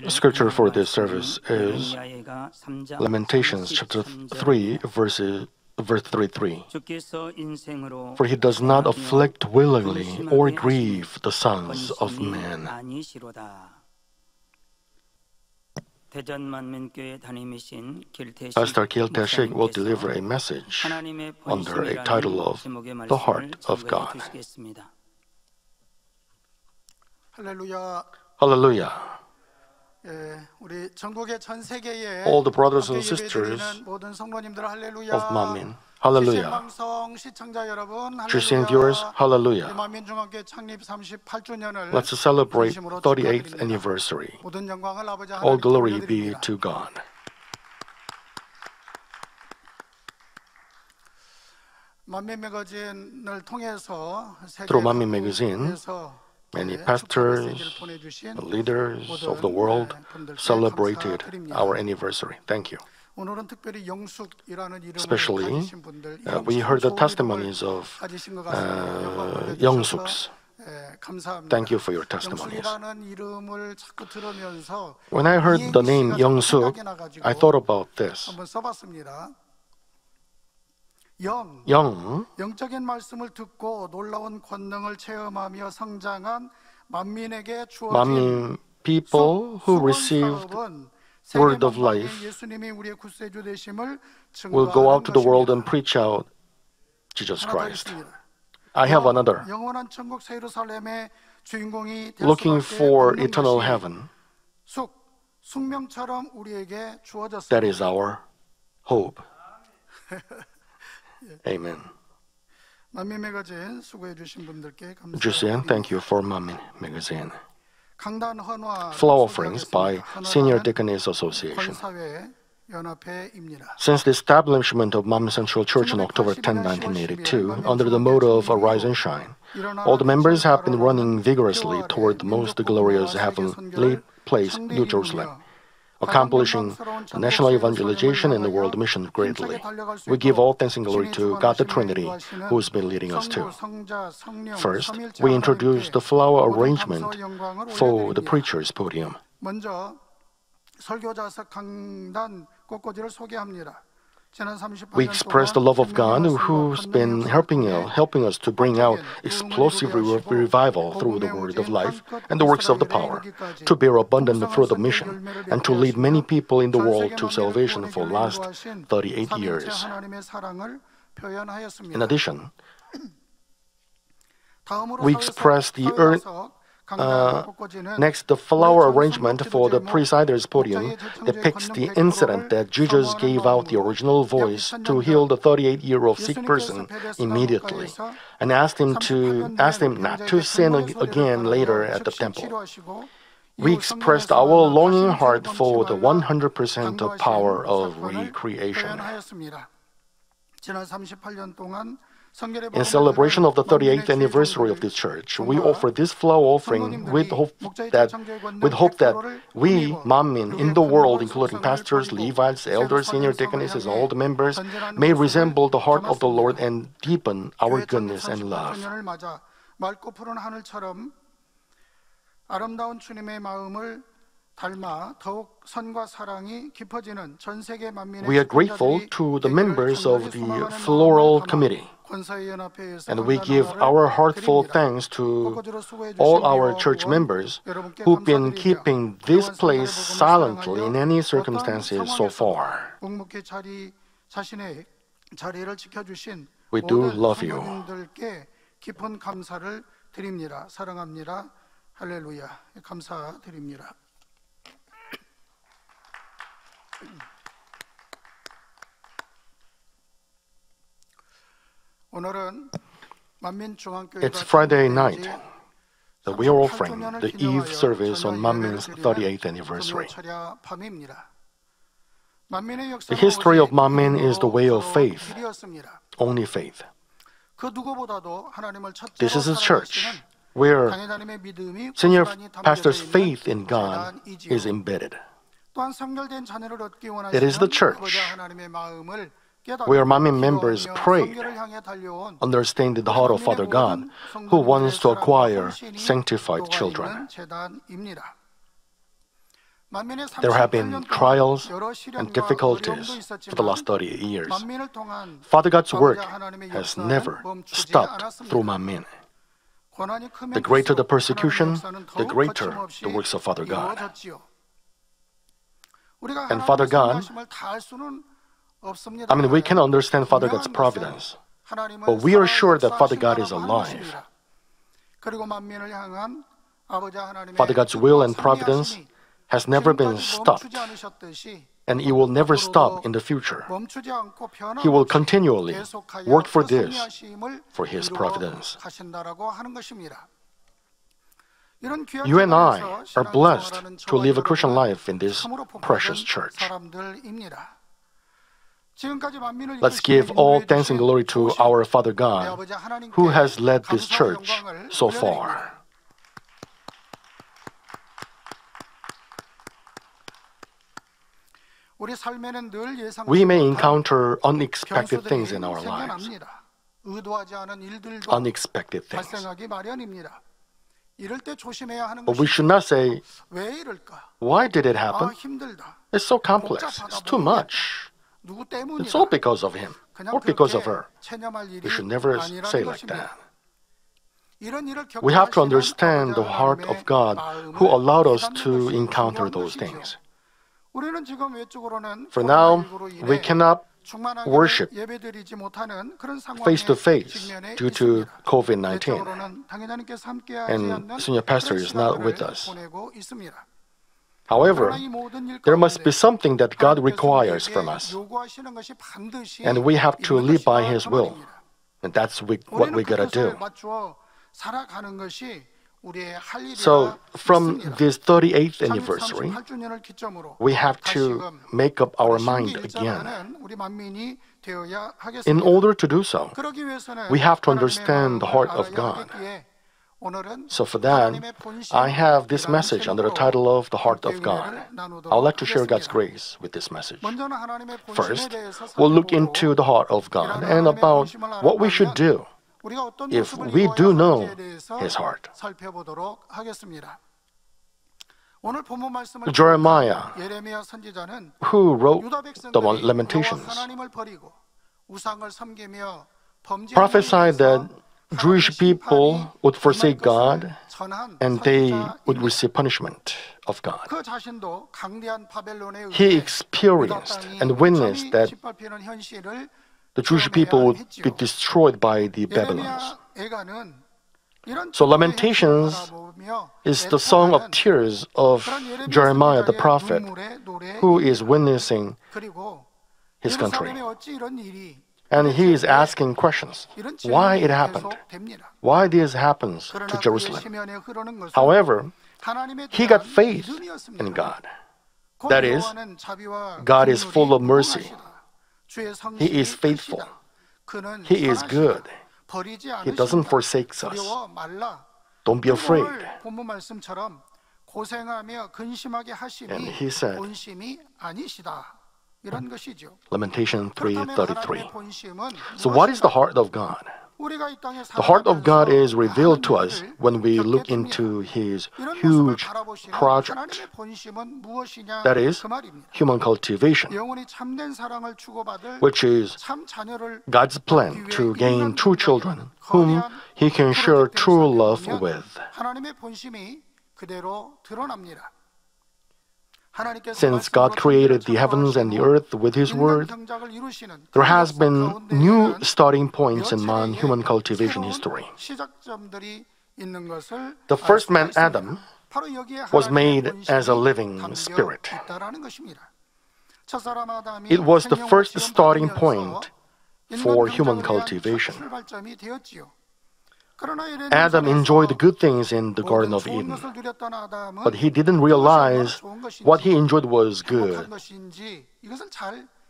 Scripture for this service is Lamentations chapter 3, verse 33. For he does not afflict willingly or grieve the sons of men. Pastor Gil-tae Shik will deliver a message under a title of The Heart of God. Hallelujah. All the brothers and sisters of Manmin, hallelujah. Christian viewers, hallelujah. Let's celebrate 38th anniversary. All glory be to God. Through Manmin magazine, many pastors, leaders of the world celebrated our anniversary. Thank you. Especially, we heard the testimonies of Youngsuks. Thank you for your testimonies. When I heard the name Youngsuk, I thought about this. Young, 영적인 말씀을 듣고 놀라운 권능을 체험하며 성장한 만민에게 Manmin people who received word of life will go out to the world and preach out Jesus Christ. I have another. Looking for eternal heaven. That is our hope. Amen. Jusian, thank you for Manmin magazine. Flow offerings by Senior Deaconess Association. Since the establishment of Manmin Central Church on October 10, 1982, under the motto of Arise and Shine, all the members have been running vigorously toward the most glorious heavenly place, New Jerusalem, accomplishing national evangelization and the world mission greatly. We give all thanks and glory to God the Trinity, who has been leading us too. First, we introduced the flower arrangement for the preacher's podium. We express the love of God who's been helping us to bring out explosive revival through the word of life and the works of the power, to bear abundant fruit of mission, and to lead many people in the world to salvation for the last 38 years. In addition, we express next, the flower arrangement for the presider's podium depicts the incident that Jesus gave out the original voice to heal the 38-year-old sick person immediately and asked him not to sin again later at the temple. We expressed our longing heart for the 100% of power of recreation. In celebration of the 38th anniversary of this church, we offer this flower offering with hope that we, Manmin, in the world, including pastors, Levites, elders, senior deaconesses, and all the members, may resemble the heart of the Lord and deepen our goodness and love. We are grateful to the members of the Floral Committee, and we give our heartfelt thanks to all our church members who've been keeping this place silently in any circumstances so far. We do love you. It's Friday night that we are offering the Eve service on Manmin's 38th anniversary. The history of Manmin is the way of faith, only faith. This is a church where senior pastor's faith in God is embedded. It is the church where Manmin members prayed, understanding the heart of Father God, who wants to acquire sanctified children. There have been trials and difficulties for the last 30 years. Father God's work has never stopped through 만민. The greater the persecution, the greater the works of Father God. And Father God, we can understand Father God's providence, but we are sure that Father God is alive. Father God's will and providence has never been stopped, and it will never stop in the future. He will continually work for this, for His providence. You and I are blessed to live a Christian life in this precious church. Let's give all thanks and glory to our Father God, who has led this church so far. We may encounter unexpected things in our lives. Unexpected things. But we should not say, why did it happen? It's so complex. It's too much. It's all because of him or because of her. We should never say like that. We have to understand the heart of God who allowed us to encounter those things. For now, we cannot worship face to face due to COVID-19, and Senior Pastor is not with us. However, there must be something that God requires from us, and we have to live by His will, and that's what we gotta do. So, from this 38th anniversary, we have to make up our mind again. In order to do so, we have to understand the heart of God. So for that, I have this message under the title of The Heart of God. I would like to share God's grace with this message. First, we'll look into the heart of God and about what we should do if we do know His heart. Jeremiah, who wrote the Lamentations, prophesied that Jewish people would forsake God and they would receive punishment of God. He experienced and witnessed that the Jewish people would be destroyed by the Babylons. So Lamentations is the song of tears of Jeremiah the prophet, who is witnessing his country. And he is asking questions. Why it happened? Why this happens to Jerusalem? However, he got faith in God. That is, God is full of mercy. He is faithful. He is good. He doesn't forsake us. Don't be afraid. And he said, Lamentation 3:33. So what is the heart of God? The heart of God is revealed to us when we look into His huge project. That is, human cultivation, which is God's plan to gain true children whom He can share true love with. Since God created the heavens and the earth with His word, there has been new starting points in human cultivation history. The first man, Adam, was made as a living spirit. It was the first starting point for human cultivation. Adam enjoyed the good things in the Garden of Eden, but he didn't realize what he enjoyed was good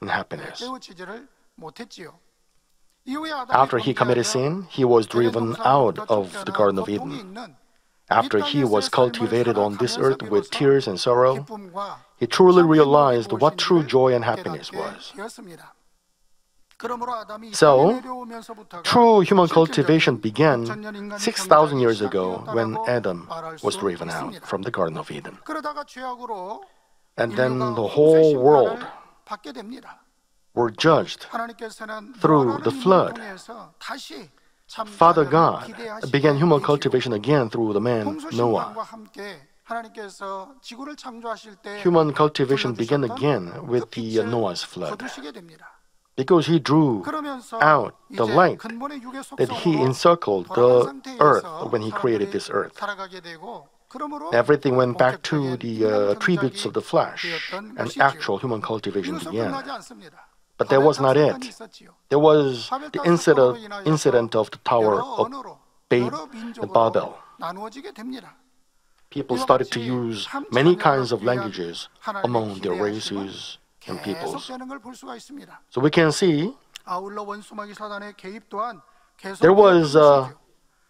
and happiness. After he committed sin, he was driven out of the Garden of Eden. After he was cultivated on this earth with tears and sorrow, he truly realized what true joy and happiness was. So, true human cultivation began 6,000 years ago when Adam was driven out from the Garden of Eden. And then 인류가 the 홍수 whole 심판을 world 받게 됩니다. were judged. 하나님께서는 through the 노아라는 flood. 인물을 통해서 다시 참 Father 자녀를 God 기대하시게 began human 되지요. cultivation again through the man 홍수 Noah. 심판과 함께 하나님께서 지구를 창조하실 때 Human cultivation began 불러주셨던 again with 그 the 빛을 Noah's flood 거두시게 됩니다. because he drew 그러면서 out the 이제 light 근본의 육의 that he 속성으로 encircled 돌아간 the earth 상태에서 when he created 사람들이 this earth. 살아가게 되고 그러므로 Everything went back to 본격적인 the 인간 attributes of the flesh, 경작이 and 되었던 actual 것이지요. human cultivation 이것은 began. 끝나지 않습니다. But that was not 바벨탑 사건이 it. 있었지요. There was the 바벨탑 사건으로 인하여서 incident of the Tower 여러 of 언어로, Babel, 여러 민족으로 Babel. 나누어지게 됩니다. People 이와 started to 같이 use 참 many 자녀를 kinds of 위한 languages 하나님의 among their 기대하심은 races and peoples. 계속되는 걸 볼 수가 있습니다. So we can see 아울러 원수마귀 사단의 개입 또한 there was a 계속되는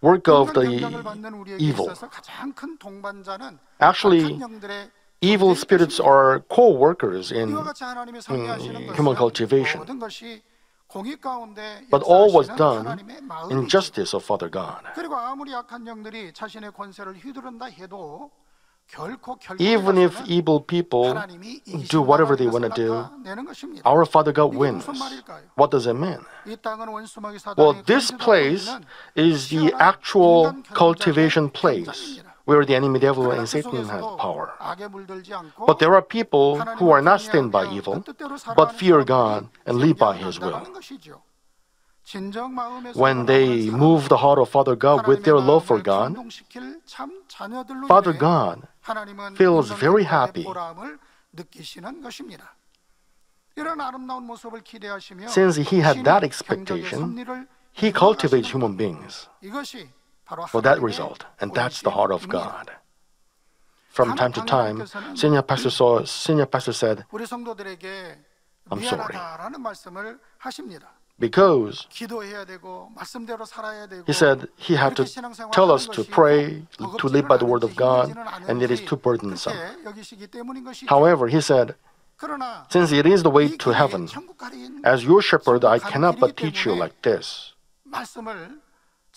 work of 것이죠. the 인간 경작을 받는 우리에게 evil. 있어서 가장 큰 동반자는 Actually, 악한 영들의 evil 존재인 spirits 것입니다. are co-workers in 이와 같이 하나님이 섭리하시는 human 것은 cultivation. 모든 것이 공의 가운데 But all was 역사하시는 done 하나님의 in 마음이죠. justice of Father God. 그리고 아무리 악한 영들이 자신의 권세를 휘두른다 해도 결코 Even if 결국에는 evil people 하나님이 do whatever they want to do, 나타내는 것입니다. our Father God 이게 wins. 무슨 말일까요? What does it mean? 이 땅은 원수마귀 Well, 사단이 this 건축하고 place 있는 is the 치열한 actual 인간 cultivation 경작의 place 현장입니다. where the enemy devil 그러나 and 그 Satan has 속에서도 power. 악에 물들지 않고 But there are people who are not stained by 하나님을 evil, 그 뜻대로 but 살아가는 fear 사람들이 God and live by 생겨난다는 His will. 것이죠. 진정 마음에서 When they move the heart of Father God with their love for God, 감동시킬 참 자녀들로 Father 인해 God 하나님은 feels 인간 very 경작의 happy. 보람을 느끼시는 것입니다. 이런 아름다운 모습을 기대하시며 Since He had that 신이 expectation, 경작의 섭리를 He cultivates human beings 이것이 바로 for that 하나님의 result, and that's the heart of 본심입니다. God. From time to time, senior pastor said, 우리 성도들에게 I'm sorry. 미안하다라는 말씀을 하십니다. because 기도해야 되고 말씀대로 살아야 되고 he said he had to tell us to pray, to live by the word of God, and it is too burdensome. However, he said, since it is the way to heaven, as your shepherd, I cannot but teach you like this.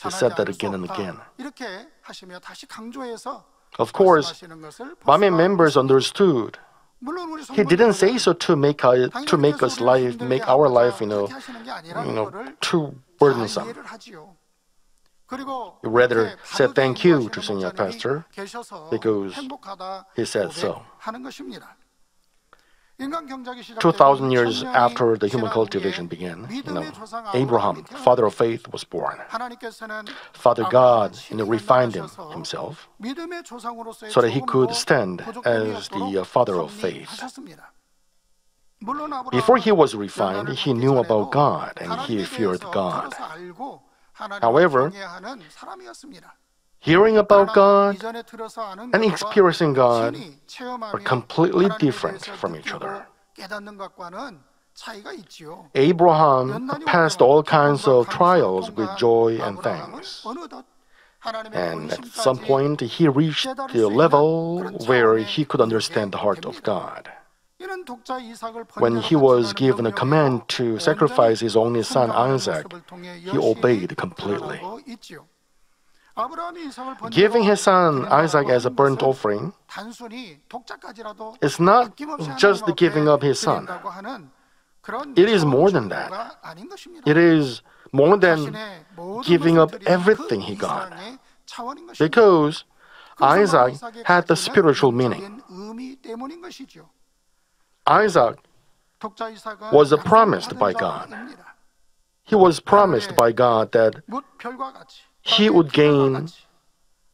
He said that again and again. 이렇게 하시며 다시 강조해서 Of course, 말씀하시는 것을 볼 Bami 수가 members understood. 물론 우리 He didn't say so to make our 당연히 life, 그렇게 하시는 게 아니라는 거를 too 다 burdensome. 이해를 하지요. 그리고 He rather 이렇게 said thank you to 바로 senior 목사님이 pastor 계셔서 because 행복하다 he said so. 고백하는 것입니다. 인간 경작이 2,000 years 시작되고 after the human 지난 cultivation 후에 began, 믿음의 조상 Abraham, 아브라함이 father of faith, was born. 하나님께서는 Father God 아브라함을 refined 만나셔서 himself 믿음의 조상으로서의 so that he 조금도 could stand 부족함이 as 없도록 the father of faith. 섭리하셨습니다. 물론 아브라함은 Before he was refined, 연단을 he 받기 knew 전에도 about God and he 하나님에 feared 대해서 God. 들어서 알고 하나님을 However, 경외하는 사람이었습니다. Hearing about 그러나 God 이전에 들어서 아는 and 것과 experiencing God 친히 체험하며 are completely 하나님에 different 대해서 from each 느끼고 other. 깨닫는 것과는 차이가 있지요. Abraham 연단이 passed 올 all 때마다 kinds of 기쁨과 trials 감사를 with joy 통과한 and 아브라함은 thanks. 어느덧 하나님의 And at some 본심까지 point, he reached 깨달을 the 수 있는 level 그런 where 차원에 he could understand the heart of 됩니다. God. 이는 독자 이삭을 When 번제로 he was 바치라는 given a 명령에도 command to sacrifice his only son 순종하는 Isaac, 모습을 통해 he obeyed 열심히 completely. 드러나고 있지요. 아브라함이 이삭을 번제로 Giving his son 드린다라고 Isaac as a 하는 burnt 것은 offering 단순히 독자까지라도 is not 아낌없이 just the 하나님 giving 앞에 up his son. 드린다고 하는 그런 It is more than that. 차원의 아닌 것입니다. It is more than 자신의 모든 giving 것을 up 드리는 everything 그 he got. 이상의 차원인 것입니다. Because 그것은 바로 Isaac 이삭이 had the 가지는 spiritual meaning. 영적인 의미 때문인 것이죠. Isaac 독자 이삭은 was 약속을 promised 받은 by God. 자입니다. He was promised by God that 별과 같이, he would 별과 gain 같이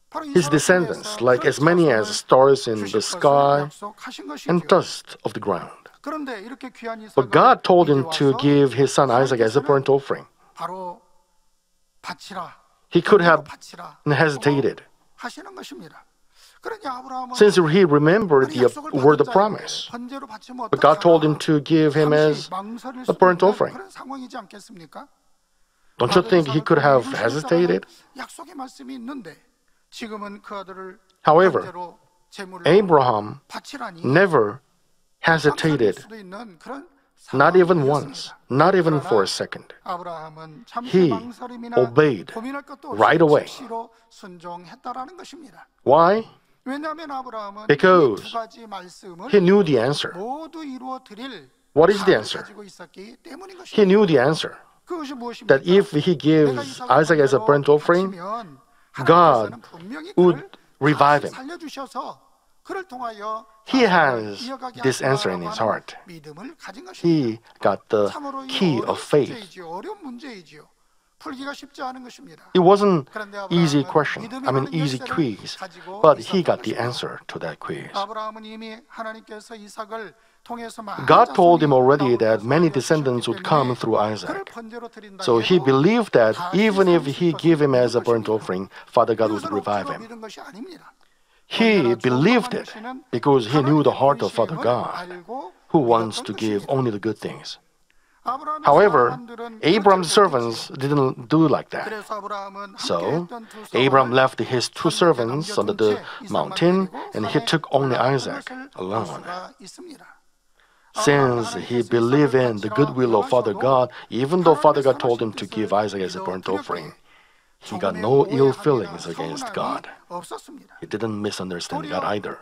바로 his 이삭을 descendants 통해서 like 그런 as many as 자손을 stars in 주실 the 것을 sky 약속하신 and 것이죠. dust of the ground. 그런데 이렇게 귀한 But 이삭을 God told 이제 him to 와서 give his son Isaac as a burnt offering. 바로 바치라. He could have 바치라. hesitated, 하시는 것입니다. 그러니 아브라함은 since he remembered the 약속을 word of 받은 promise. 자인데 번제로 바치면 But God told him 어떡하나? to give him as 잠시 망설일 a 수도 burnt 있는 offering. 그런 상황이지 않겠습니까? Don't you think he could have hesitated? 약속의 말씀이 있는데 지금은 그 아들을 However, 번제로 제물로 Abraham 바치라니 never hesitated. hesitated, not even once, not even for a second. 아브라함은 He obeyed right away. 순종했다라는 것입니다. Why? 왜냐하면 아브라함은 Because 이 두 가지 말씀을 he knew the answer. 모두 이루어 드릴 What is the 힘을 answer? 가지고 있었기 때문인 He 것입니다. knew the answer. 그것이 무엇입니까? That if he gives Isaac as a burnt offering, God would revive him. 살려주셔서 그를 통하여 He has this answer in his heart. 믿음을 가진 것입니다. He got the 참으로 이 key 어려운 of faith. 문제이지요. 어려운 문제이지요. 풀기가 쉽지 않은 것입니다. It wasn't 그런데 easy 아브라함은 question, 믿음이라는 easy 열쇠를 quiz, 가지고 but he 있었던 got the 것입니다. answer to that quiz. 아브라함은 이미 하나님께서 이삭을 통해서 많은 God told him 자손이 already 나올 that 것을 many 알려주셨기 descendants would come 때문에 through 그를 Isaac. 번제로 드린다 So he 해도 believed that even if he gave him as a burnt 것입니다. offering, Father God would 이것은 revive 억지로 him. 믿은 것이 아닙니다. He believed it because he knew the heart of Father God, who wants to give only the good things. However, Abraham's servants didn't do like that. So, Abraham left his two servants under the mountain and he took only Isaac alone. Since he believed in the goodwill of Father God, even though Father God told him to give Isaac as a burnt offering, he got no ill feelings against God. He didn't misunderstand God either.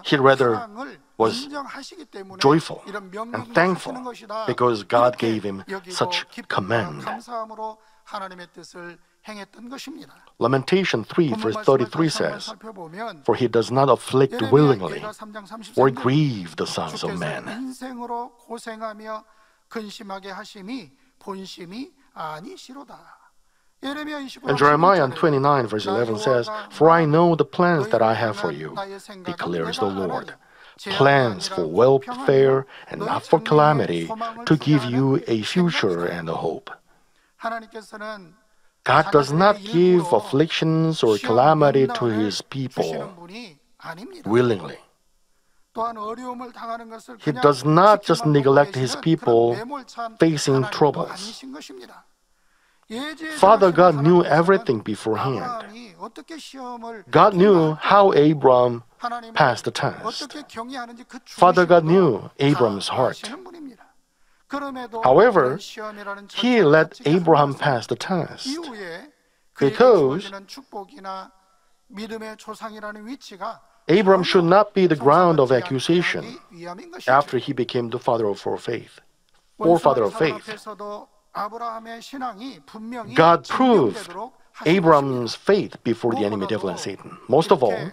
He rather was joyful and thankful because God gave him such command. Lamentation 3 verse 33 says, "For he does not afflict willingly or grieve the sons of men." And Jeremiah 29 verse 11 says, "For I know the plans that I have for you, declares the Lord, plans for welfare and not for calamity, to give you a future and a hope." God does not give afflictions or calamity to his people willingly. He does not just neglect his people facing troubles. Father God knew everything beforehand. God knew how Abram passed the test. Father God knew Abram's heart. However, he let Abraham pass the test because Abram should not be the ground of accusation after he became the father of faith. Forefather of faith. God proved Abram's faith before the enemy devil and Satan. Most of all,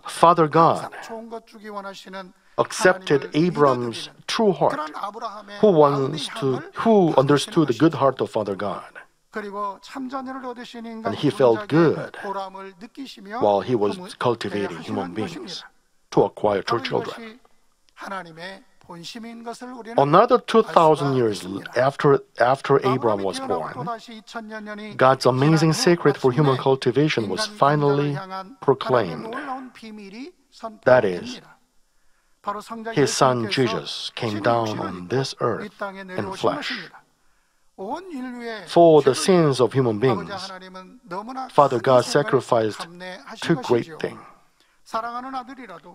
Father God accepted Abram's true heart, who understood the good heart of Father God. And he felt good while he was cultivating human beings to acquire true children. Another 2,000 years after Abram was born, God's amazing secret for human cultivation was finally proclaimed. That is, his son Jesus came down on this earth in flesh. For the sins of human beings, Father God sacrificed two great things.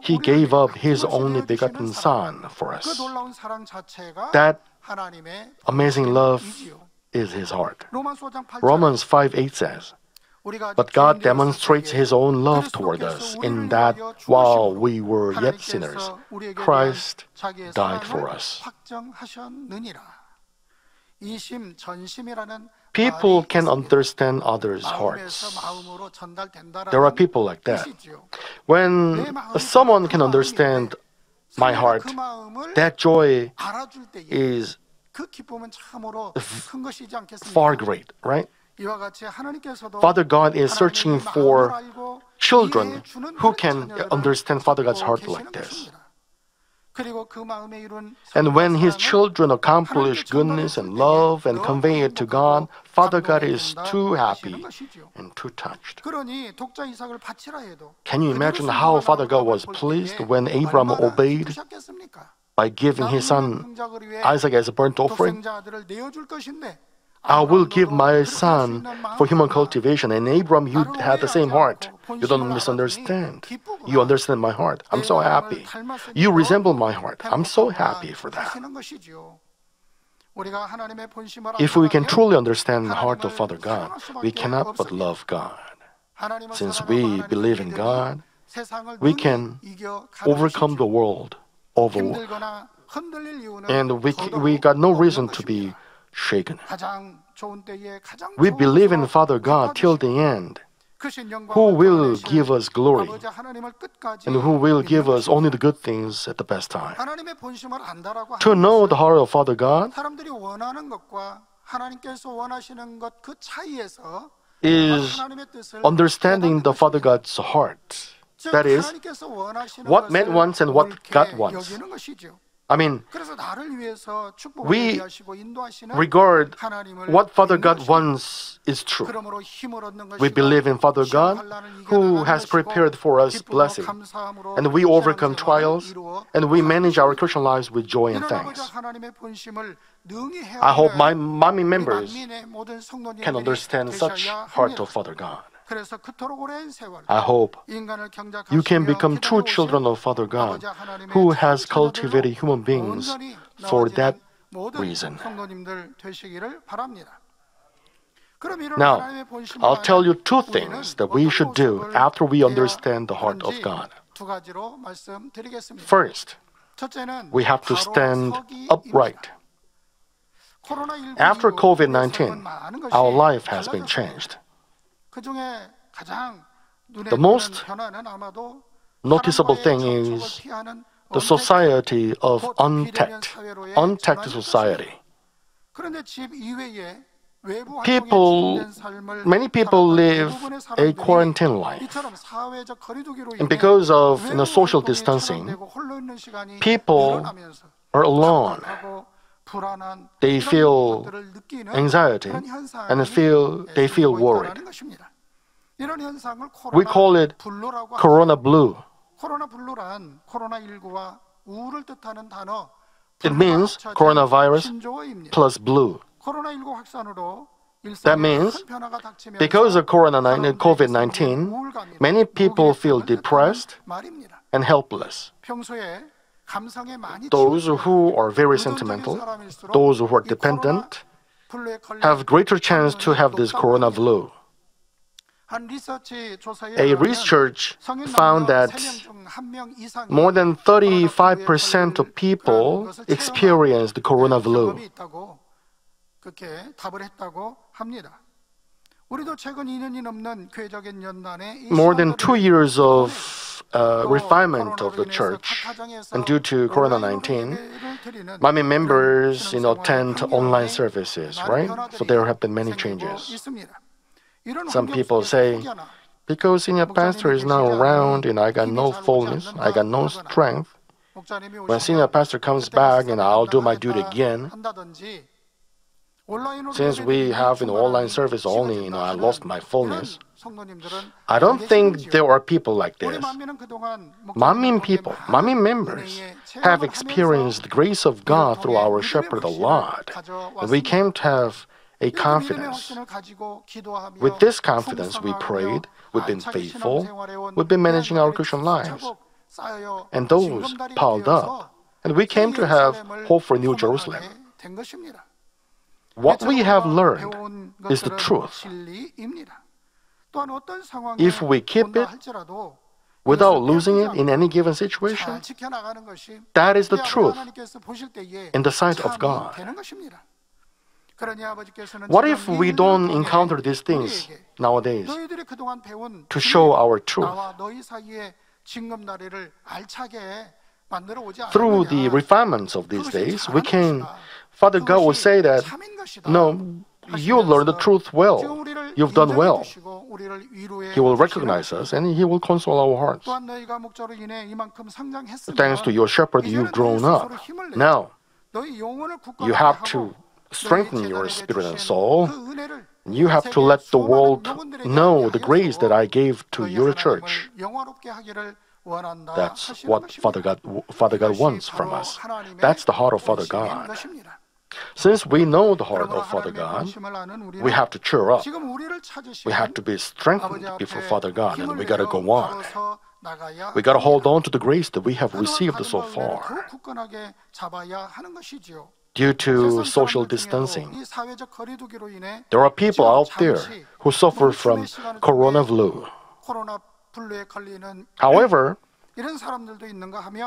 He gave up his only begotten Son for us. That amazing love is his heart. Romans 5:8 says, "But God demonstrates his own love toward us in that while we were yet sinners, Christ died for us." People can understand others' hearts. There are people like that. When someone can understand my heart, that joy is far great, right? Father God is searching for children who can understand Father God's heart like this. And when his children accomplish goodness and love and convey it to God, Father God is too happy and too touched. Can you imagine how Father God was pleased when Abraham obeyed by giving his son Isaac as a burnt offering? "I will give my son for human cultivation." And Abram, you had the same heart. You don't misunderstand. You understand my heart. I'm so happy. You resemble my heart. I'm so happy for that. 우리가 하나님의 본심을 If we can 알아가면 truly understand the heart of Father 하나님을 God, 사랑할 수밖에 we cannot but 없습니다. love God. 하나님을 Since 사랑하고 we 하나님을 believe in 믿으니 God, 세상을 we 능히 can 이겨 overcome the 가는 world over, 힘들거나 흔들릴 이유는 and we 더더욱 got no 없는 reason to be 것입니다. shaken. 가장 좋은 때에 가장 We believe in 좋은 Father God till the end, 크신 영광을 who will 드러내실 give us glory 아버지 하나님을 끝까지 and who will give 믿는 us only 것입니다. the good things at the best time. 하나님의 본심을 안다라고 To 하는 know the 것은 heart of Father God 사람들이 원하는 것과 하나님께서 원하시는 것 그 차이에서 is 하나님의 뜻을 understanding the Father 깨닫는 God's heart. 즉 That is, 하나님께서 원하시는 what man 것을 wants and what 옳게 God wants. 여기는 것이죠. I mean, 그래서 나를 위해서 축복을 we 예비하시고 인도하시는 regard 하나님을 what Father 믿는 God 것입니다. wants is true. 그러므로 힘을 얻는 We 것이고 believe in Father 시험 God 환난을 who 이겨나가는 has 것이고 prepared for us 기쁨으로 blessing, 감사함으로 and we overcome 신앙생활을 trials, 이루어 and we 가는 manage our 것입니다. Christian lives with joy and 이런 아버지 thanks. 하나님의 본심을 능히 I hope my 헤아리는 mommy 우리 members 만민의 모든 can 성도님들이 understand such 되셔야 heart 합니다. of Father God. 그래서 그토록 오랜 세월 I hope 인간을 you can 경작하시며 become true 기다려오신 children of Father God 아버지 하나님의 who 참 has 자녀들로 cultivated human beings 온전히 for that 나아지는 모든 reason. 성도님들 되시기를 바랍니다. 그럼 이런 Now, 하나님의 본심을 I'll tell you two 우리는 things that we 어떤 should do 모습을 after we 해야 understand the heart of 하는지 God. 두 가지로 말씀드리겠습니다. First, 첫째는 we have to 바로 stand 서기입니다. upright. 코로나19 After 이후 COVID-19, 우리의 삶은 많은 것이 our life has been 달라졌습니다. changed. 그중에 가장 눈에 The 띄는 most 변화는 아마도 noticeable 사람과의 thing 접촉을 is 피하는 the 언택트, society of 곧 비대면 untact 사회로의 untact 전환이 society. 있었습니다. 그런데 집 이외에 외부 활동에 People, 집중된 삶을 many people 살았던 live 대부분의 a 사람들이 quarantine life. 이처럼 사회적 거리두기로 And 인해 because of 외부 social 활동이 distancing, 차단되고 홀로 있는 시간이 people 늘어나면서 are alone. 답답하고 불안한 They 이런 feel 것들을 느끼는 anxiety 그런 현상이 and they feel 생기고 worried. 있다는 것입니다. 이런 현상을 We call it 코로나 블루라고 Corona 하죠. blue. 코로나 블루란 코로나19와 우울을 뜻하는 단어 It means 블루가 합쳐진 coronavirus 신조어입니다. plus blue. 코로나19 확산으로 That 일상에 means 큰 변화가 닥치면서 because of 사람들에게 COVID-19, 생긴 우울감이나 many people feel 무기력감을 depressed 뜻하는 말입니다. and helpless. 평소에 감성에 많이 Those 치우치고 who are very 의존적인 sentimental, 사람일수록 those who are 이 dependent, 코로나 블루에 걸릴 have greater chance to 확률이 have this 높다고 corona 합니다. flu. 한 리서치 조사에 A 의하면 research 성인 found 남녀 that 3명 중 1명 이상이 more than 35% of people experienced the corona flu. 경험이 있다고 그렇게 답을 했다고 합니다. 우리도 최근 2년이 넘는 궤적인 연단에 이 More than 2 시간들을 years of 또 refinement of 코로나로 the 인해서 church, 각가정에서 and due to 온라인으로 corona-19, 예배를 드리는 Mami 그런 members, 신앙생활 attend 환경에 online services, 많은 right? 변화들이 So there have been many 생기고 changes. 있습니다. 이런 Some 환경 people 속에서 say, 혹여나 because senior pastor is now around and I got no fullness, I got no strength, 목사님이 when senior 오시면 pastor comes 그때가 back and I'll do my 하겠다 duty again, 한다든지 온라인으로 since we 예배드리니 have an online 충만함이 service only, 식어진다 I 하는 lost my fullness. 이런 성도님들은 I don't 안 think 계시는지요? there are people like 우리 this. 만민은 그동안 Manmin 목사님을 people, 통해 Manmin 많은 members 은혜의 have 체험을 experienced the grace of 하면서 God 이를 through 통해 our 믿음의 shepherd, the 확신을 Lord. And we 가져왔습니다. came to have a 이렇게 믿음의 confidence. 확신을 가지고 기도하며 With this confidence, we 풍성하며 prayed, we've been 알차게 faithful, 신앙생활해온 we've been managing our 그런 Christian 것들이 lives. 차곡차곡 쌓여 And those 징검다리가 piled 되어서 up. And we came to have 예루살렘을 hope for New 소망하게 Jerusalem. 된 것입니다. What we have learned 배운 is the 것들은 truth. 진리입니다. 또한 어떤 상황에 If we keep 온다 it 할지라도 without 이것을 losing it 빼앗기지 in 않고 any given 잘 situation, 지켜나가는 것이 that is the 우리 아버지 truth 하나님께서 보실 때에 in the sight of 참이 God. 되는 것입니다. 그러니 아버지께서는 What 지금 if 이 we 일들을 don't 통해 encounter these things 우리에게 nowadays 너희들이 그동안 배운 to show 진리, our truth? 나와 너희 사이의 징검다리를 알차게 만들어 오지 Through the 않았느냐. refinements of these 그것이 days, we 잘하는 can, 것이다. Father God will 그것이 say that, 참인 것이다. no, you learned the truth well. 지금 우리를 You've done 인정해 well. 주시고 우리를 위로해 He will 주시는 recognize us and He will console our hearts. 또한 너희가 목자로 인해 이만큼 성장했으면 Thanks to your shepherd, 이제는 you've grown 너희 up. 스스로 힘을 내. Now, 너희 영혼을 굳건하게 you have 하고 to 너희 strengthen your 제자에게 spirit and 주신 soul. 그 은혜를 You have to 세계 let the 수많은 world 영혼들에게 know the 알게 grace that I 하여서 gave to 너희 your 하나님을 church. 영화롭게 하기를 원한다 That's 하시는 what 것입니다. Father God 이것이 wants from 바로 us. 하나님의 That's the heart of Father 본심인 God. 것입니다. Since we know the heart 그러므로 of Father 하나님의 God, 본심을 아는 우리는 we have to cheer up. 지금 우리를 찾으시는 We have to be 아버지 strengthened 앞에 before Father God, and 힘을 we got to 내어 go on. 바로 서 나가야 We got to 합니다. hold on to the grace that we have 그동안 received 받은 so 바 은혜를 far. 더욱 굳건하게 잡아야 하는 것이지요. due to social distancing. There are people out there who suffer from corona flu. However,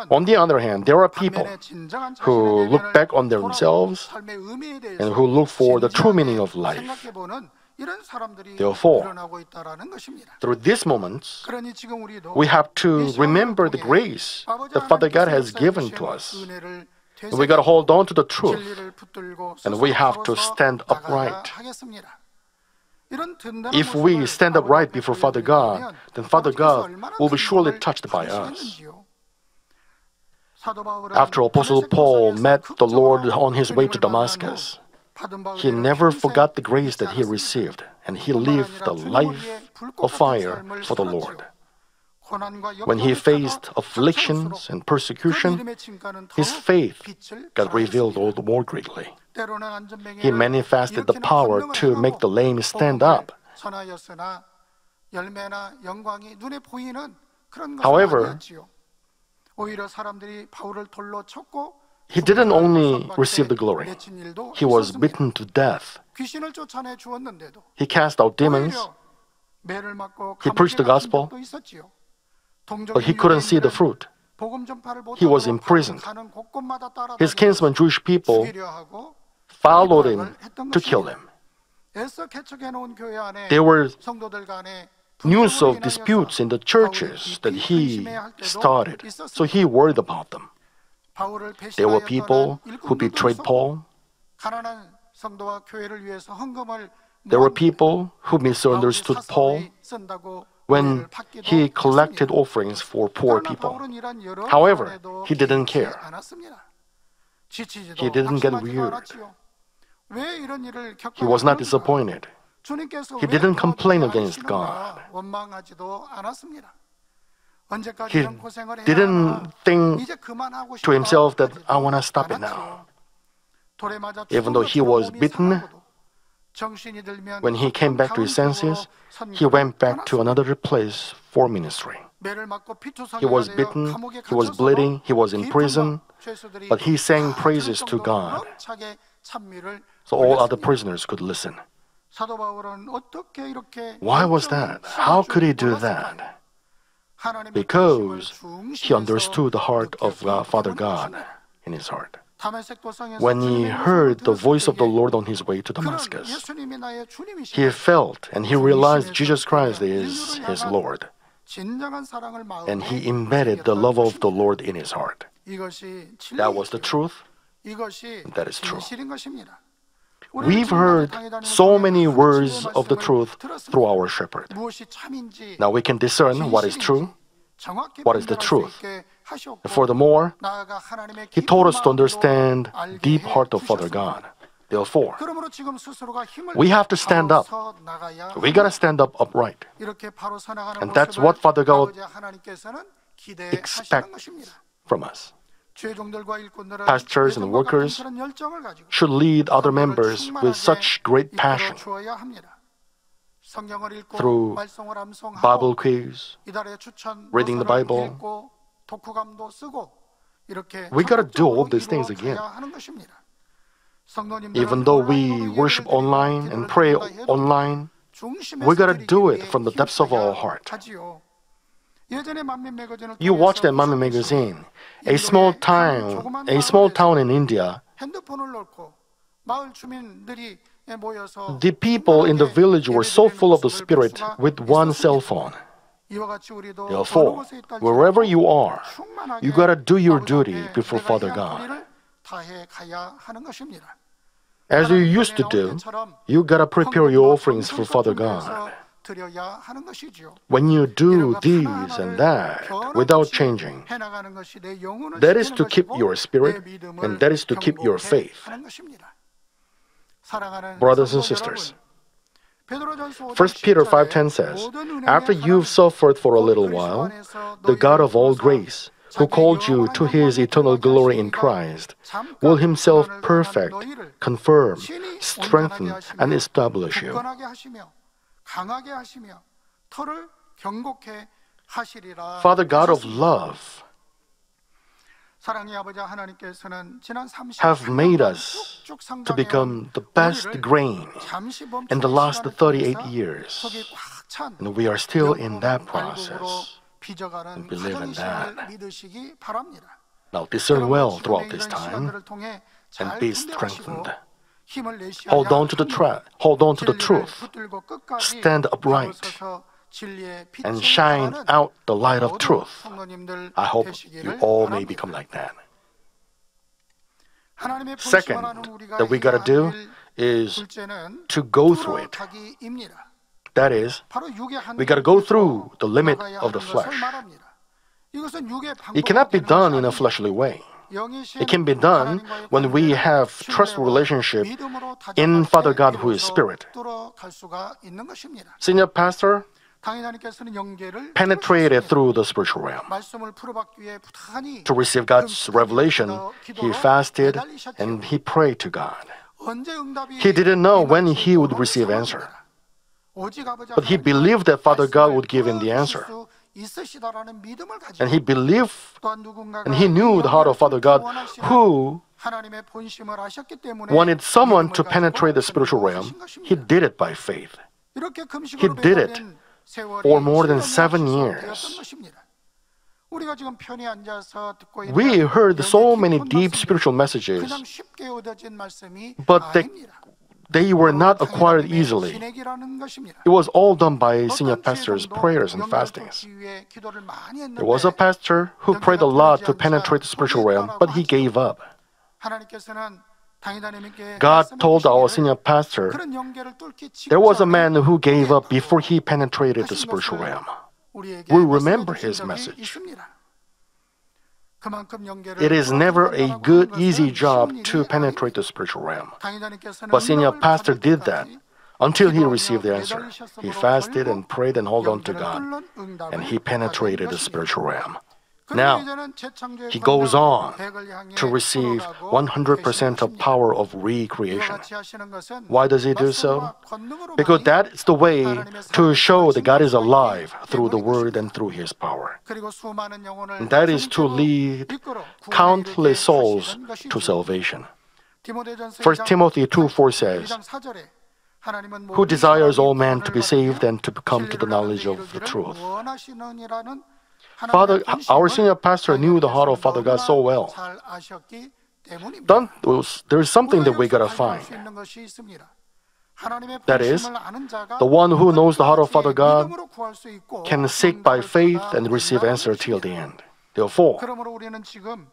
on the other hand, there are people who look back on themselves and who look for the true meaning of life. Therefore, through these moments, we have to remember the grace that Father God has given to us. And we got to hold on to the truth. And we have to stand upright. If we stand upright before Father God, then Father God will be surely touched by us. After Apostle Paul met the Lord on his way to Damascus, he never forgot the grace that he received, and he lived a life of fire for the Lord. When he faced afflictions and persecution, his faith got revealed all the more greatly. He manifested the power to make the lame stand up. However, he didn't only receive the glory, he was beaten to death. He cast out demons, he preached the gospel, but he couldn't see the fruit. He was imprisoned. His kinsmen, Jewish people, followed him to kill him. There were news of disputes in the churches that he started, so he worried about them. There were people who betrayed Paul. There were people who misunderstood Paul when he collected offerings for poor people. However, he didn't care. He didn't get weird. He was not disappointed. He didn't complain against God. He didn't think to himself that I want to stop it now. Even though he was beaten, when he came back to his senses, he went back to another place for ministry. He was beaten, he was bleeding, he was in prison, but he sang praises to God, so all other prisoners could listen. Why was that? How could he do that? Because he understood the heart of Father God in his heart. When he heard the voice of the Lord on his way to Damascus, he felt and he realized Jesus Christ is his Lord. And he embedded the love of the Lord in his heart. That was the truth. That is true. We've heard so many words of the truth through our shepherd. Now we can discern what is true, what is the truth. Furthermore, he taught us to understand the deep heart of Father God. Therefore, we have to stand up. We got to stand up upright. And that's what Father God expects from us. Pastors and workers should lead other members with such great passion through Bible quiz, reading the Bible. We got to do all these things again. Even though we worship online and pray online, we got to do it from the depths of our heart. You watch that Mummy magazine. A small town in India. The people in the village were so full of the Spirit with one cell phone. Therefore, wherever you are, you gotta do your duty before Father God. As you used to do, you gotta prepare your offerings for Father God. When you do these and that without changing, that is to keep your spirit and that is to keep your faith. Brothers and sisters, 1 Peter 5:10 says, after you've suffered for a little while, the God of all grace, who called you to his eternal glory in Christ, will himself perfect, confirm, strengthen, and establish you. Father God of love 사랑의 아버지 하나님께서는 지난 30년 have made us 쭉 to 성장해온 become the best 우리를 grain 잠시 in the 멈추는 last 시간을 38 통해서 years. 속이 꽉 찬 And we are still in that 영혼 알곡으로 process. 빚어가는 We believe in 과정이심을 that. 믿으시기 바랍니다. Now discern well 여러분, throughout 주변에 this 이런 time 시간들을 통해 잘 and be 분별하시고 strengthened. 힘을 내시어야 Hold on to the hold on to the 진리를 truth. 붙들고 끝까지 Stand upright 일어서서 진리의 빛을 and shine 발하는 out the light of 모든 truth. 성도님들 I hope 되시기를 you all may 바랍니다. become like that. 하나님의 Second, 본심을 아는 우리가 that we gotta 해야 do 할 is 둘째는 to go through it. 뚫어가기입니다. That is, 바로 육의 we gotta go 한계를 through the limit 나가야 of the 하는 것을 flesh. 말합니다. 이것은 육의 It cannot be 방법으로 done 되는 in a 것이 fleshly way. 영이신 It can be done 하나님과의 when we 관계를 have trustful 신뢰와 relationship 믿음으로 in 다져갈 Father 때 God who is 비로소 Spirit. 뚫어갈 수가 있는 것입니다. Senior pastor 당연히 하나님께서는 영계를 penetrated 뚫으셨습니다. through the spiritual realm. 말씀을 풀어받기 위해 부단히 To receive God's revelation, he fasted and he prayed to God. 언제 응답이 He didn't know when 임할지 he would 모르는 receive 상황입니다. answer. 오직 아버지 But he 하나님은 believed that Father God 말씀을 would give him the 풀어주실 answer. 수 있으시다라는 믿음을 가지고 And he believed 또한 누군가가 and he knew the heart of Father God who 하나님의 본심을 아셨기 때문에 wanted someone to 믿음을 가지고 penetrate the spiritual realm. 하신 것입니다. He did it by faith. 이렇게 He 금식으로 did it 매달린 세월이 for more than 7 7 년이나 years. 지속되었던 것입니다. 우리가 지금 편히 앉아서 듣고 있는 We heard so many 깊은 deep 말씀이 spiritual messages, 그냥 쉽게 얻어진 말씀이 but 아닙니다. they were not acquired 하나님의 easily. 진액이라는 것입니다. It was all done by senior 어떤 pastor's 지혜정도 prayers and 영계를 fastings. 뚫기 위해 기도를 많이 했는데 There was a pastor who prayed a lot to penetrate the spiritual realm, but he gave up. 하나님께서는 당이다님께 God told our senior pastor 그런 영계를 뚫기 there was a 직전에 man who gave up before he penetrated the spiritual realm. 우리에게 We remember 말씀해 his 주신 적이 message. 있습니다. 그만큼 영계를 It is never a 뚫어준다고 good, 하는 easy 것은 job 쉬운 to 일이 penetrate 아닙니다. the spiritual realm. 당이다님께서는 But senior 응답을 pastor 받을 did that 때까지 until he 기도하며 received the answer. He 매달리셨으므로 fasted 결국 and prayed and held on to 영계를 God, 뚫는 응답을 and he 받은 penetrated the 것입니다. spiritual realm. 그리고 Now, 이제는 재창조의 he goes on 권능, 백을 향해 to receive 걸어가고 100% of 계신 power of 이와 recreation. 같이 하시는 것은 Why does he do so? 말씀과 권능으로만이 Because that is the way to show that God is alive through the Word and through His power. 그리고 수많은 영혼을 And that is to 주님께로 lead 이끌어 구원에 countless 이르게 souls 하시는 것이지요. to salvation. 디모데전서 1 Timothy 2:4 says, 2장 4절에 하나님은 Who 모든 desires 사람이 all men to be 구원을 saved 받으며 and to come to the 진리를 knowledge 아는 of the 데 truth. 이르기를 원하시느니라는 Father, 하나님의 our 본심을 senior pastor knew the heart of Father God so well. 잘 아셨기 때문입니다. Then there's something that we gotta 우리가 find. 수 있는 것이 있습니다. 하나님의 That is, 본심을 아는 자가 the one who knows the heart of Father God 믿음으로 구할 수 있고 can seek by 응답을 faith 받아 and receive 온다는 answer till 것입니다. the end. Therefore, 그러므로 우리는 지금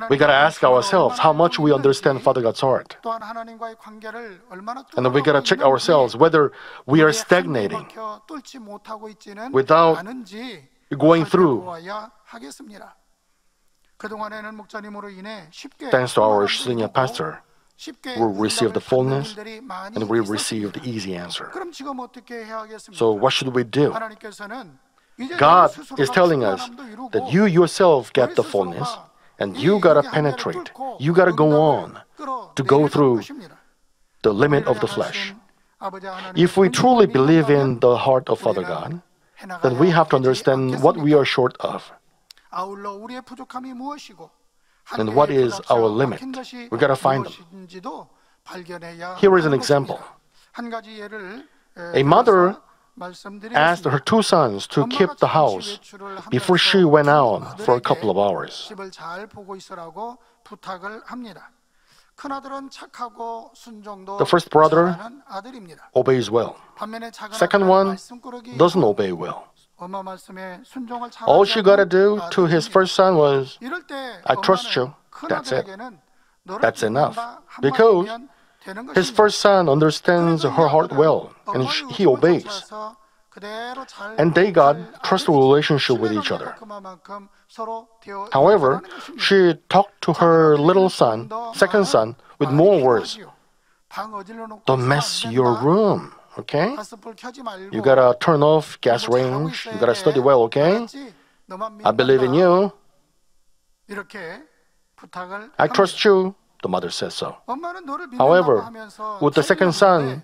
we gotta 하나님과의 ask ourselves how much we understand Father God's heart. 또한 하나님과의 관계를 얼마나 And then we gotta check 뚫어가고 ourselves 있는지, whether we are 우리의 stagnating, 한계에 막혀 뚫지 못하고 있지는 without 않은지 going through. 살펴보아야 하겠습니다. 그동안에는 목사님으로 인해 쉽게 Thanks to our 응답을 senior 이루고 pastor, 쉽게 we received the 응답을 fullness 받는 일들이 많이 and we 있었습니다. received the easy answer. 그럼 지금 어떻게 해야 하겠습니까? So what should we do? 하나님께서는 이제 God 너희 스스로가 is telling us 충만함도 이루고 that you yourself 너희 get the 스스로가 fullness and 이 you gotta 영의 한계를 penetrate. 뚫고 You gotta go on 응답을 to go 끌어내려는 through 것입니다. the limit of 우리를 the flesh. 향하신 아버지 하나님의 If we truly 긍휼을 believe 믿는다면 in the heart of Father God, then we have to understand what we are short of. 아울러 우리의 부족함이 무엇이고 And what is our limit? We gotta find them. 무엇인지도 발견해야 Here is an 하는 example. 것입니다. 한 가지 예를 A mother 말씀드리겠습니다. asked her two sons to keep the house before she went out for a couple of hours. 집을 잘 보고 있으라고 부탁을 합니다. 큰 아들은 착하고 순종도 The first brother 잘하는 아들입니다. obeys well. 반면에 작은 Second 아들은 one 말씀꾸러기 doesn't obey well. 엄마 말씀에 순종을 잘하지 All she gotta 않는 do to his 아들입니다. first son was, 이럴 때 I trust 엄마는 you. 큰 That's it. 아들에게는 너를 That's enough. 믿는다 한마디면 Because 되는 his 것입니다. first son understands 그래도 이 her heart 아들은 well, and 엄마의 he 의지를 obeys. 쫓아서 그대로 잘 And they got 살 trustful 아들이지. relationship with each 신뢰관계가 other. 그만큼 서로 되어 However, 있다는 것입니다. she talked to her little son, second son, with more words. 방 어질러 놓고 Don't 있으면 mess 안 your 된다. room, okay? 가스불 켜지 말고 You gotta turn off gas 공부 잘하고 range. 있어야 You gotta 돼. study well, okay? 알았지? 너만 I believe in 믿는다. you. 이렇게 부탁을 I 합니다. trust you. The mother says so. 엄마는 너를 믿는다고 However, 하면서 would the second son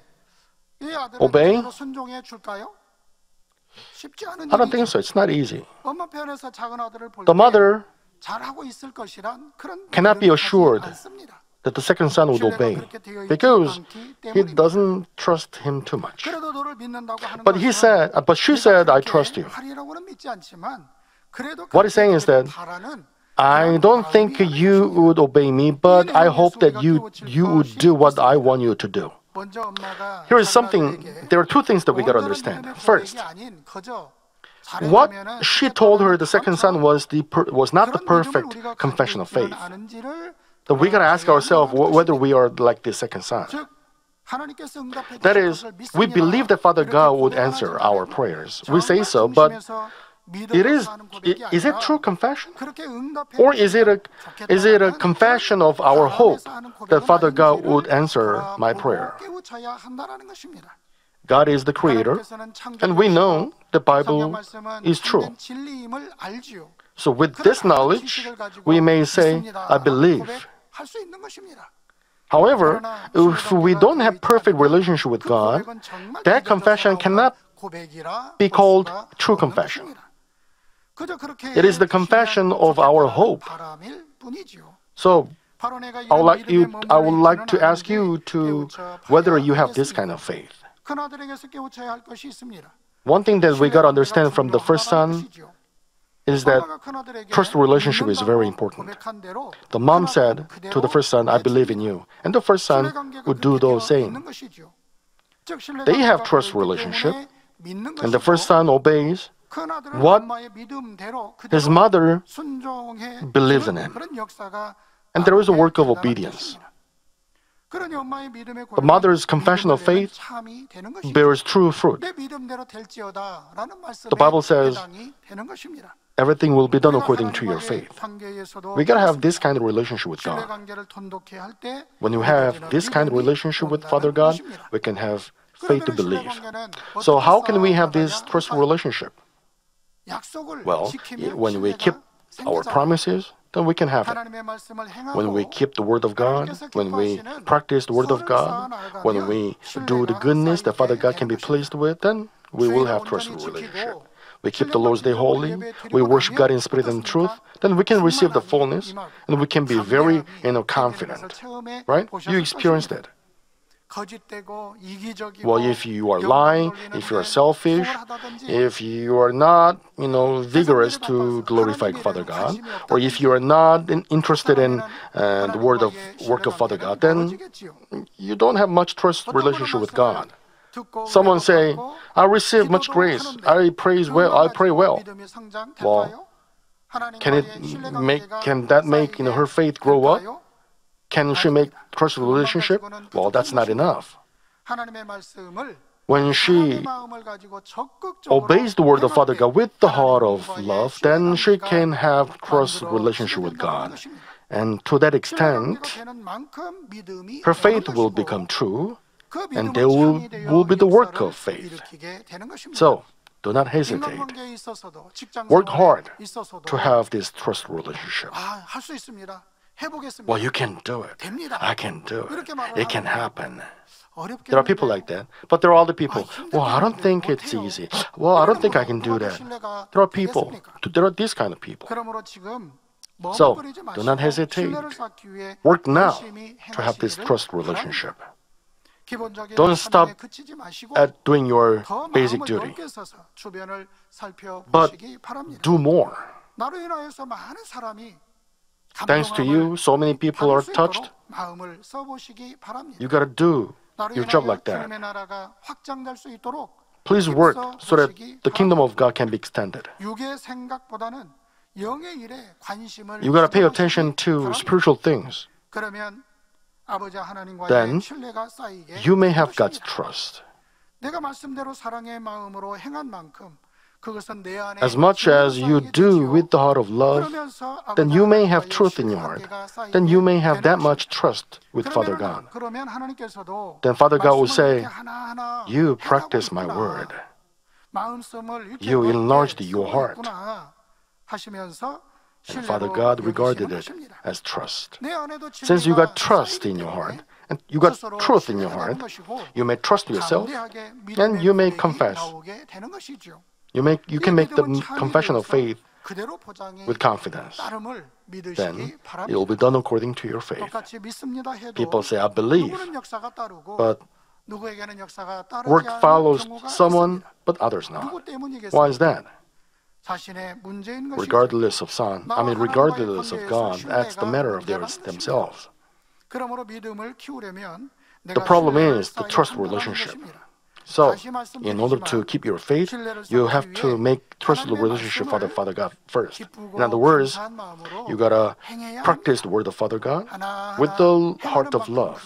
이 아들은 obey? 그대로 순종해 줄까요? 쉽지 않은 I don't 일이죠. think so. It's not easy. 엄마 편에서 작은 아들을 볼 The 때 mother 잘하고 있을 것이란 그런 cannot be 믿음이 assured 가지 않습니다. that the second son would obey because he doesn't trust him too much. 그래도 너를 믿는다고 하는 But she said, I trust you. 하리라고는 믿지 않지만 그래도 What he's saying is that 바라는 I don't think you would obey me, but I hope that you would do what I want you to do. 먼저 엄마가 Here is something, there are two things that we got to understand. First, what she told her the second son was not the perfect confession of faith. That we got to ask ourselves whether we are like the second son. That is, we believe that Father God would answer our prayers. We say so, but is it true confession? Or is it a confession of our hope that Father God would answer my prayer? God is the creator, and we know the Bible is true. So with this knowledge, we may say, I believe. However, if we don't have perfect relationship with God, that confession cannot be called true confession. It is the confession of our hope. So I would like to ask you to whether you have this kind of faith. One thing that we got to understand from the first son is that trust relationship is very important. The mom said to the first son, I believe in you. And the first son would do the same. They have trust relationship, and the first son obeys what his mother believes in him. And there is a work of obedience. The mother's confession of faith bears true fruit. The Bible says everything will be done according to your faith. We gotta have this kind of relationship with God. When you have this kind of relationship with Father God, we can have faith to believe. So how can we have this trustful relationship? Well, when we keep our promises, then we can have it. When we keep the Word of God, when we practice the Word of God, when we do the goodness that Father God can be pleased with, then we will have trustful relationship. We keep the Lord's Day holy, we worship God in spirit and truth, then we can receive the fullness, and we can be very confident. Right? You experienced it. Well, if you are lying, if you are selfish, if you are not, vigorous to glorify Father God, or if you are not interested in the work of Father God, then you don't have much trust relationship with God. Someone say, I receive much grace, I pray well. Well, can that make her faith grow up? Can she make trustful relationship? Well, that's not enough. When she obeys the word of Father God with the heart of love, then she can have trust relationship with God. And to that extent, her faith will become true, and there will be the work of faith. So, do not hesitate. Work hard to have this trust relationship. Well, you can do it. I can do it. It can happen. There are people like that. But there are other people. Well, I don't think it's easy. Well, I don't think I can do that. There are people. There are these kind of people. So, do not hesitate. Work now to have this trust relationship. Don't stop at doing your basic duty. But do more. Thanks to you, so many people are touched. You gotta do your job like that. Please work so that the kingdom of God can be extended. You gotta pay attention to spiritual things. Then you may have God's trust. As much as you do with the heart of love, then you may have truth in your heart. Then you may have that much trust with Father God. Then Father God will say, you practice my word. You enlarged your heart. And Father God regarded it as trust. Since you got trust in your heart, and you got truth in your heart, you may trust yourself, and you may confess. You can make the confession of faith 그대로 보장이 with confidence, 따름을 믿으시기 then it 바랍니다. will be done according to your faith. 똑같이 믿습니다 해도 People say, I believe, 누구는 역사가 따르고 but 누구에게는 역사가 따르지 work 않는 follows 경우가 someone, 있습니다. but others not. 누구 때문이겠습니까? Why is that? 자신의 문제인 것이죠. Regardless of regardless of God, that's the matter of themselves. 그러므로 믿음을 키우려면 The problem is the trust relationship. So, in order to keep your faith, you have to make trustful relationship with Father God first. In other words, you gotta practice the word of Father God with the heart of love.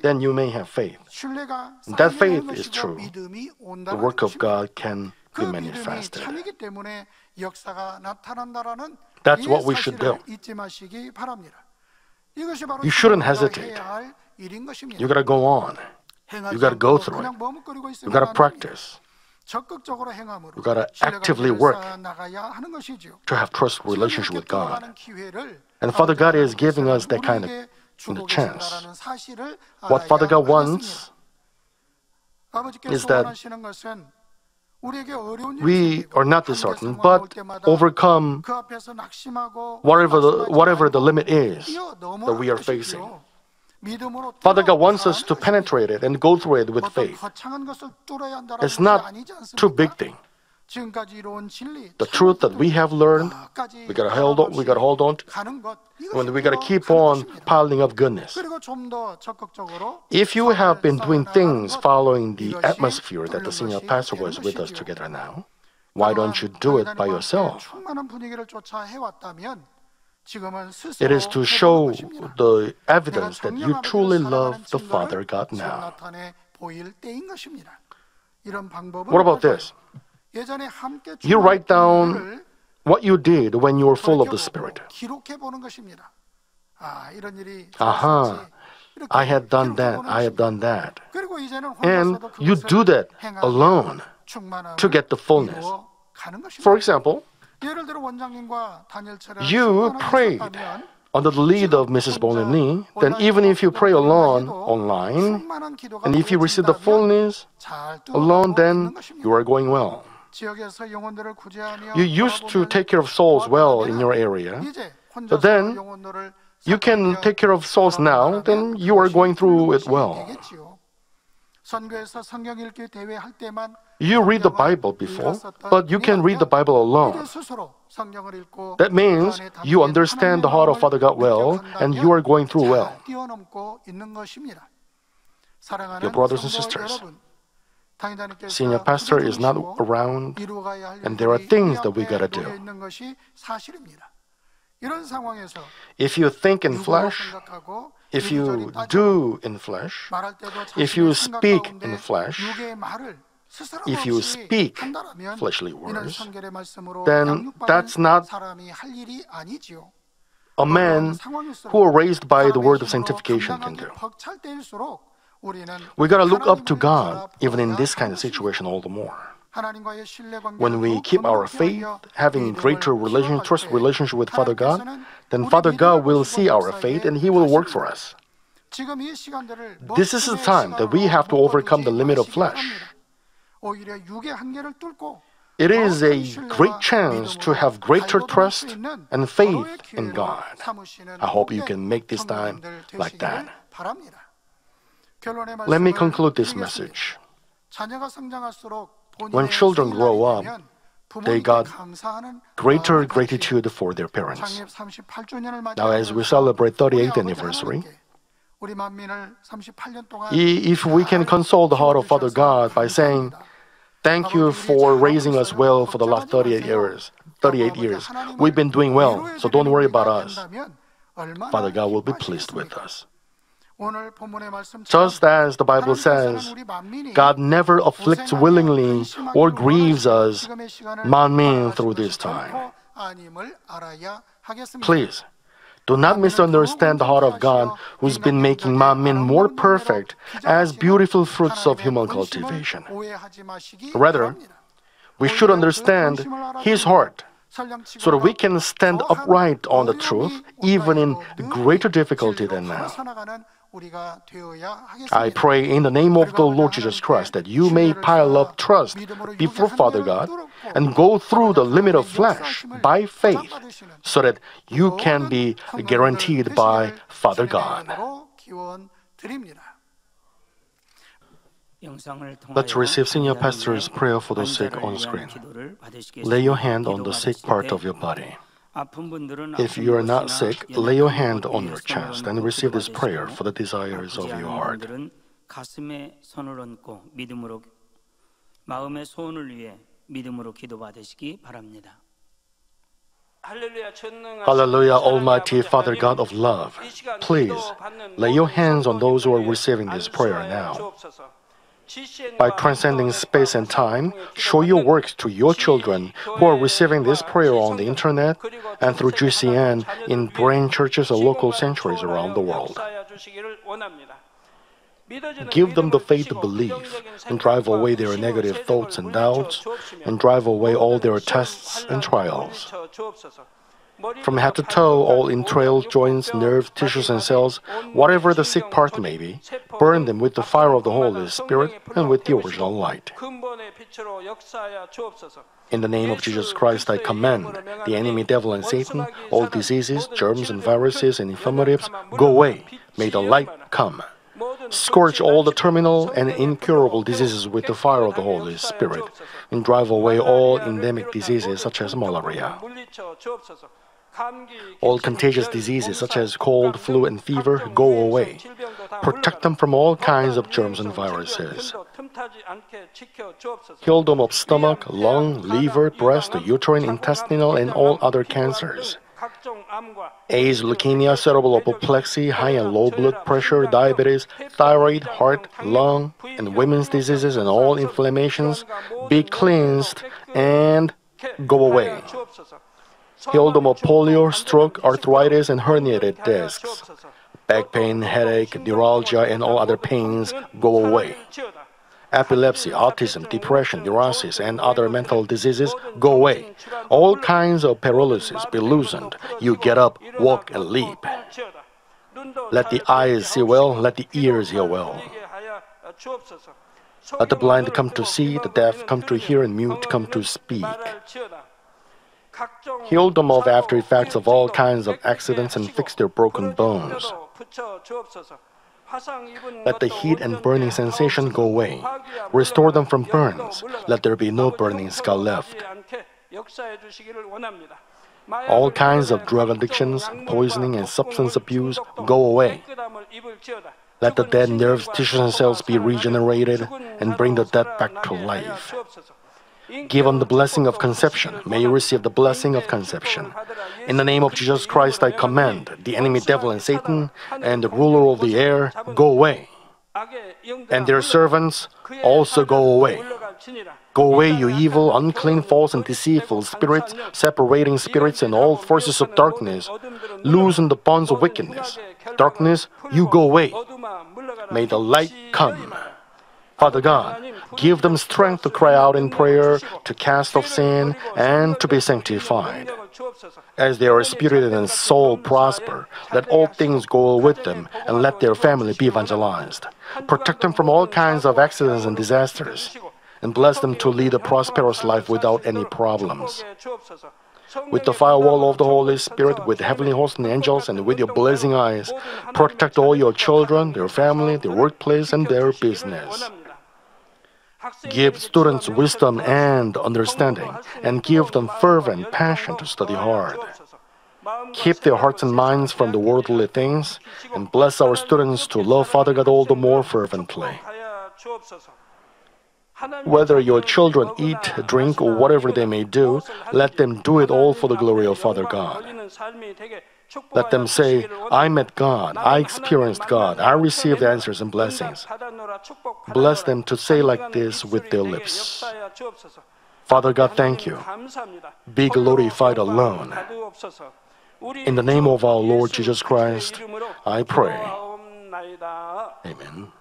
Then you may have faith. And that faith is true. The work of God can be manifested. 참이기 때문에 역사가 나타난다라는 That's 이 what we should 사실을 do. 잊지 마시기 바랍니다. 이것이 바로 You shouldn't 우리가 hesitate. 해야 할 일인 것입니다. You gotta go on. 행하지 You gotta go 않고 through 그냥 it. 머뭇거리고 있으면 You gotta 안 됩니다. practice 적극적으로 행함으로 You gotta 신뢰가 actively 길을 work 쌓아 나가야 하는 것이죠. to have trust relationship 지금 with 이렇게 God. 끌어가는 기회를 And Father God is giving us 아버지께서는 that kind of 우리에게 주고 chance. 계신다라는 사실을 What Father 알아야 God wants 아버지께서 is that 원하시는 것은 우리에게 어려운 일이 we 생기고 are not 한계 disheartened, 상황이 올 but 때마다 overcome 그 앞에서 낙심하고 whatever the 낙심하지 limit 말고 is 뛰어넘어야 that we are 하십시오. facing. 믿음으로 Father God wants us to 들어가는 penetrate it and go through it with 어떤 faith. 거창한 것을 뚫어야 한다는 It's 것이 not 아니지 않습니까? too big thing. 지금까지 이루어온 진리, The truth that we have learned, we gotta hold on to, 가는 것, and we gotta keep 가는 on 것입니다. piling up goodness. 그리고 좀 더 적극적으로 If you have been doing things 것, following the 이것이 atmosphere that the 뚫는 senior 것이 pastor 되는 was with us 것이지요. together now, why don't you do it by yourself? 충만한 분위기를 쫓아 해왔다면 지금은 스스로 It is to 해보는 show 것입니다. the 내가 evidence that you 정령 truly 아버지를 love 사랑하는 the 증거를 Father God 지금 now. 나타내 보일 때인 것입니다. 이런 방법은 What about 어떨까요? this? 예전에 함께 You write down 일들을 what you did when you were full of the 돌이켜보고 Spirit. 기록해 보는 것입니다. 아, 이런 일이 아하. 있었지. 이렇게 I had done 기록해 that. 보는 I have 것입니다. done that. 그리고 이제는 And 혼자서도 you 그것을 do that 행하며 alone 충만함을 to get the fullness. 이루어 가는 것입니다. For example, 예를 들어 원장님과 다니엘처럼 you prayed under the lead of Mrs. Bonin, then even if you pray alone online, and if you receive the fullness alone, then you are going well. 지역에서 영혼들을 구제하며 You used to take care of souls well in your area, but then you can take care of souls now, then you are going through it well. 선교에서 성경 읽기 대회 할 때만 You read the Bible before, but you can read the Bible alone. 스스로 성경을 읽고 That means you understand the heart of Father God well, and you are going through well. 뛰어넘고 있는 것입니다. 사랑하는 Your brothers and 성도 sisters, 여러분, 당회장님께서 Senior pastor is not around, 이루어가야 할 and there are things that we 일들이 gotta 우리 앞에 do. 놓여 있는 것이 사실입니다. 이런 상황에서 If you think in 육으로 flesh, 생각하고 if 이리저리 you 따지고 do in flesh, 말할 때도 if you 자신의 생각 speak 가운데 in flesh, 육의 말을 스스럼 if you 없이 speak 한다라면 fleshly 이는 words, 성결의 말씀으로 then 양육받은 that's not 사람이 할 일이 아니지요. a man who are raised by the word of sanctification can do. 벅찰 때일수록 우리는 We gotta look up to 하나님을 God even in 바라보아야 this kind of 하는 situation all the more. 하나님과의 신뢰 관계를 When we 더욱 keep our 돈독히 faith, 하여 having 믿음을 greater 키워갈 trust 때 relationship with Father God, 하나님께서는 then 우리 Father God 믿음을 will 보시고 see our 역사에 faith and He will work for 하십니다. us. 지금 이 시간들을 This is the time that we have to overcome the limit of flesh. 오히려 육의 한계를 뚫고 It is a great chance to have greater trust and faith in God. I hope you can make this time like that. Let me conclude this message. When children grow up, they got greater gratitude for their parents. Now, as we celebrate 38th anniversary, if we can console the heart of Father God by saying, "Thank you for raising us well for the last 38 years. We've been doing well, so don't worry about us." Father God will be pleased with us. Just as the Bible says, God never afflicts willingly or grieves us, manmin, through this time. Please, do not misunderstand the heart of God, who's been making manmin more perfect as beautiful fruits of human cultivation. Rather, we should understand His heart, so that we can stand upright on the truth, even in greater difficulty than now. 우리가 되어야 I 하겠습니다. pray in the name of the Lord Jesus Christ that you may pile up trust before Father God and go through the limit of flesh by faith so that you can be guaranteed by Father God. Let's receive Senior Pastor's prayer for the sick on screen. Lay your hand on the sick part of your body. If you are not sick, lay your hand on your chest and receive this prayer for the desires of your heart. 가슴에 손을 얹고 마음의 소원을 위해 믿음으로 기도받으시기 바랍니다. Hallelujah, Almighty Father God of love. Please lay your hands on those who are receiving this prayer now. By transcending space and time, show your works to your children who are receiving this prayer on the internet and through GCN in brain churches or local sanctuaries around the world. Give them the faith to believe and drive away their negative thoughts and doubts and drive away all their tests and trials. From head to toe, all entrails, joints, nerves, tissues, and cells, whatever the sick part may be, burn them with the fire of the Holy Spirit and with the original light. In the name of Jesus Christ, I command the enemy devil and Satan, all diseases, germs, and viruses and infirmities, go away. May the light come. Scorch all the terminal and incurable diseases with the fire of the Holy Spirit and drive away all endemic diseases such as malaria. All contagious diseases such as cold, flu, and fever go away. Protect them from all kinds of germs and viruses. Heal them of stomach, lung, liver, breast, uterine, intestinal, and all other cancers. AIDS, leukemia, cerebral apoplexy, high and low blood pressure, diabetes, thyroid, heart, lung, and women's diseases and all inflammations be cleansed and go away. Heal them of polio, stroke, arthritis, and herniated discs. Back pain, headache, neuralgia, and all other pains go away. Epilepsy, autism, depression, neurosis, and other mental diseases go away. All kinds of paralysis be loosened. You get up, walk, and leap. Let the eyes see well, let the ears hear well. Let the blind come to see, the deaf come to hear, and mute come to speak. Heal them of after effects of all kinds of accidents and fix their broken bones. Let the heat and burning sensation go away. Restore them from burns. Let there be no burning scar left. All kinds of drug addictions, poisoning, and substance abuse go away. Let the dead nerves, tissues, and cells be regenerated and bring the dead back to life. Give them the blessing of conception. May you receive the blessing of conception. In the name of Jesus Christ, I command the enemy devil and Satan and the ruler of the air, go away. And their servants also go away. Go away, you evil, unclean, false, and deceitful spirits, separating spirits and all forces of darkness. Loosen the bonds of wickedness. Darkness, you go away. May the light come. Father God, give them strength to cry out in prayer, to cast off sin, and to be sanctified. As their spirit and soul prosper, let all things go with them, and let their family be evangelized. Protect them from all kinds of accidents and disasters, and bless them to lead a prosperous life without any problems. With the firewall of the Holy Spirit, with heavenly hosts and angels, and with your blazing eyes, protect all your children, their family, their workplace, and their business. Give students wisdom and understanding, and give them fervent passion to study hard. Keep their hearts and minds from the worldly things, and bless our students to love Father God all the more fervently. Whether your children eat, drink, or whatever they may do, let them do it all for the glory of Father God. Let them say, I met God, I experienced God, I received answers and blessings. Bless them to say like this with their lips. Father God, thank you. Be glorified alone. In the name of our Lord Jesus Christ, I pray. Amen.